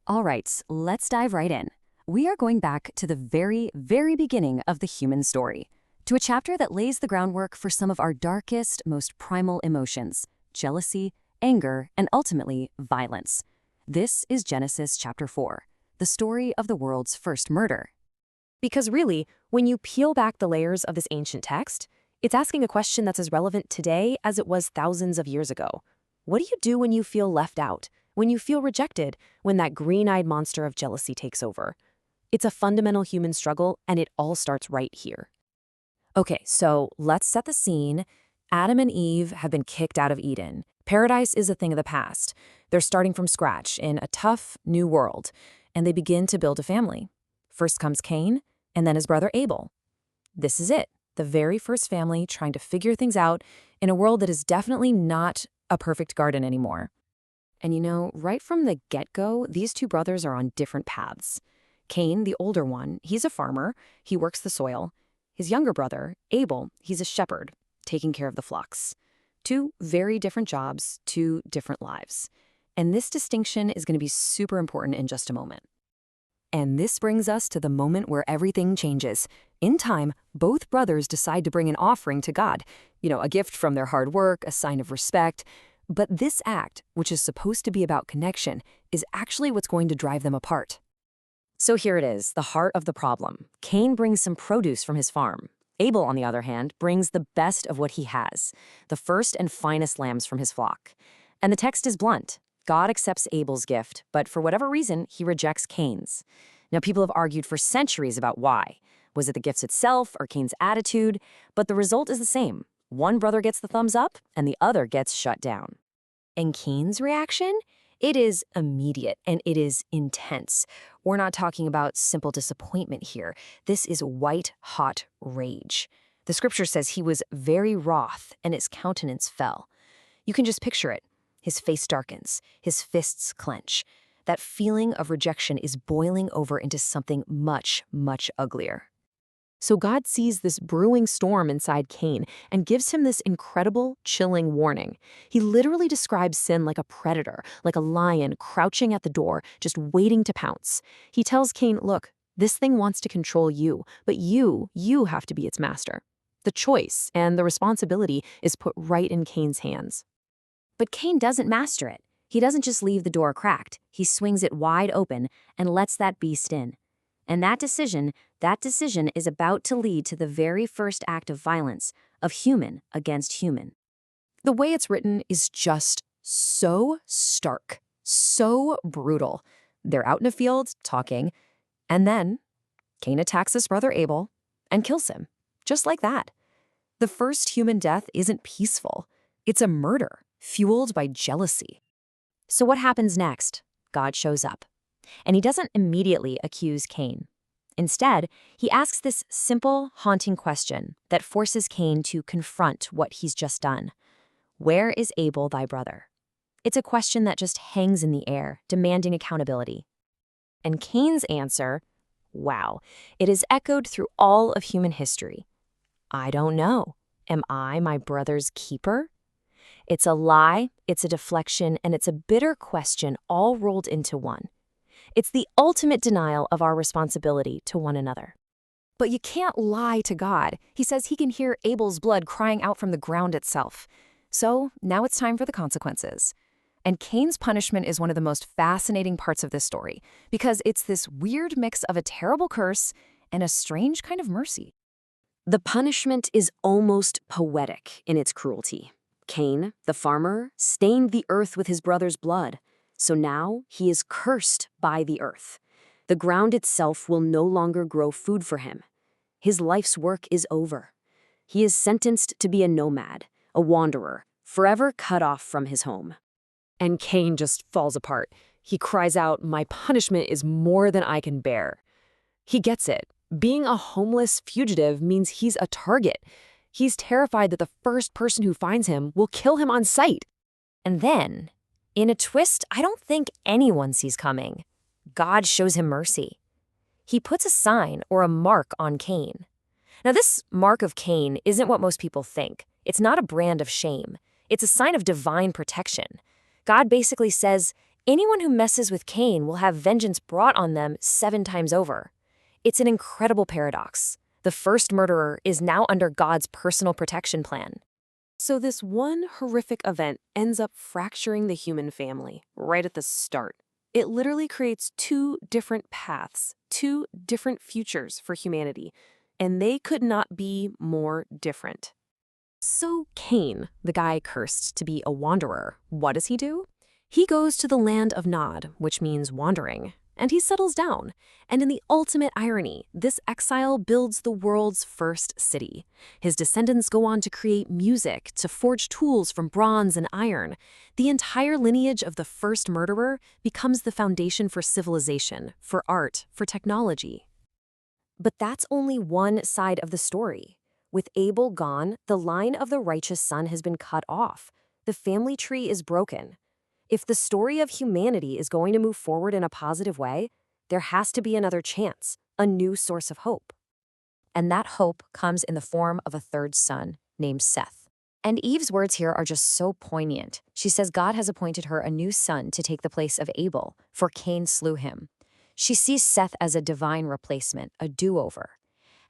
All right, let's dive right in. We are going back to the very, very beginning of the human story, to a chapter that lays the groundwork for some of our darkest, most primal emotions: jealousy, anger, and ultimately, violence. This is Genesis chapter 4, the story of the world's first murder. Because really, when you peel back the layers of this ancient text, it's asking a question that's as relevant today as it was thousands of years ago. What do you do when you feel left out, when you feel rejected, when that green-eyed monster of jealousy takes over? It's a fundamental human struggle, and it all starts right here. Okay, so let's set the scene. Adam and Eve have been kicked out of Eden. Paradise is a thing of the past. They're starting from scratch in a tough, new world, and they begin to build a family. First comes Cain, and then his brother Abel. This is it, the very first family trying to figure things out in a world that is definitely not a perfect garden anymore. And you know, right from the get-go, these two brothers are on different paths. Cain, the older one, he's a farmer. He works the soil. His younger brother, Abel, he's a shepherd, taking care of the flocks. Two very different jobs, two different lives. And this distinction is going to be super important in just a moment. And this brings us to the moment where everything changes. In time, both brothers decide to bring an offering to God. A gift from their hard work, a sign of respect. But this act, which is supposed to be about connection, is actually what's going to drive them apart. So here it is, the heart of the problem. Cain brings some produce from his farm. Abel, on the other hand, brings the best of what he has, the first and finest lambs from his flock. And the text is blunt. God accepts Abel's gift, but for whatever reason, he rejects Cain's. Now, people have argued for centuries about why. Was it the gifts itself or Cain's attitude? But the result is the same. One brother gets the thumbs up, and the other gets shut down. And Cain's reaction? It is immediate, and it is intense. We're not talking about simple disappointment here. This is white-hot rage. The scripture says he was very wroth, and his countenance fell. You can just picture it. His face darkens, his fists clench. That feeling of rejection is boiling over into something much, much uglier. So God sees this brewing storm inside Cain and gives him this incredible, chilling warning. He literally describes sin like a predator, like a lion crouching at the door, just waiting to pounce. He tells Cain, look, this thing wants to control you, but you have to be its master. The choice and the responsibility is put right in Cain's hands. But Cain doesn't master it. He doesn't just leave the door cracked. He swings it wide open and lets that beast in. And that decision is about to lead to the very first act of violence, of human against human. The way it's written is just so stark, so brutal. They're out in a field talking, and then Cain attacks his brother Abel and kills him, just like that. The first human death isn't peaceful. It's a murder, fueled by jealousy. So what happens next? God shows up. And he doesn't immediately accuse Cain. Instead, he asks this simple, haunting question that forces Cain to confront what he's just done. Where is Abel, thy brother? It's a question that just hangs in the air, demanding accountability. And Cain's answer, wow, it is echoed through all of human history. I don't know. Am I my brother's keeper? It's a lie, it's a deflection, and it's a bitter question all rolled into one. It's the ultimate denial of our responsibility to one another. But you can't lie to God. He says he can hear Abel's blood crying out from the ground itself. So now it's time for the consequences. And Cain's punishment is one of the most fascinating parts of this story, because it's this weird mix of a terrible curse and a strange kind of mercy. The punishment is almost poetic in its cruelty. Cain, the farmer, stained the earth with his brother's blood. So now he is cursed by the earth. The ground itself will no longer grow food for him. His life's work is over. He is sentenced to be a nomad, a wanderer, forever cut off from his home. And Cain just falls apart. He cries out, "My punishment is more than I can bear." He gets it. Being a homeless fugitive means he's a target. He's terrified that the first person who finds him will kill him on sight. And then, in a twist I don't think anyone sees coming, God shows him mercy. He puts a sign or a mark on Cain. Now, this mark of Cain isn't what most people think. It's not a brand of shame. It's a sign of divine protection. God basically says, Anyone who messes with Cain will have vengeance brought on them 7 times over. It's an incredible paradox. The first murderer is now under God's personal protection plan. So this one horrific event ends up fracturing the human family right at the start. It literally creates 2 different paths, 2 different futures for humanity, and they could not be more different. So Cain, the guy cursed to be a wanderer, what does he do? He goes to the land of Nod, which means wandering, and he settles down. And in the ultimate irony, this exile builds the world's first city. His descendants go on to create music, to forge tools from bronze and iron. The entire lineage of the first murderer becomes the foundation for civilization, for art, for technology. But that's only one side of the story. With Abel gone, the line of the righteous son has been cut off. The family tree is broken. If the story of humanity is going to move forward in a positive way, there has to be another chance, a new source of hope. And that hope comes in the form of a third son named Seth. And Eve's words here are just so poignant. She says God has appointed her a new son to take the place of Abel, for Cain slew him. She sees Seth as a divine replacement, a do-over.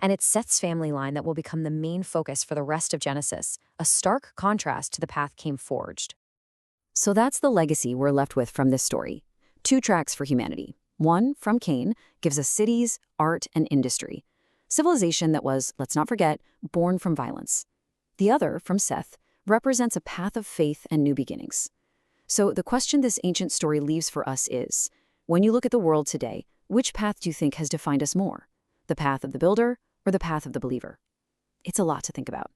And it's Seth's family line that will become the main focus for the rest of Genesis, a stark contrast to the path Cain forged. So that's the legacy we're left with from this story. 2 tracks for humanity. One, from Cain, gives us cities, art, and industry. Civilization that was, let's not forget, born from violence. The other, from Seth, represents a path of faith and new beginnings. So the question this ancient story leaves for us is, when you look at the world today, which path do you think has defined us more? The path of the builder or the path of the believer? It's a lot to think about.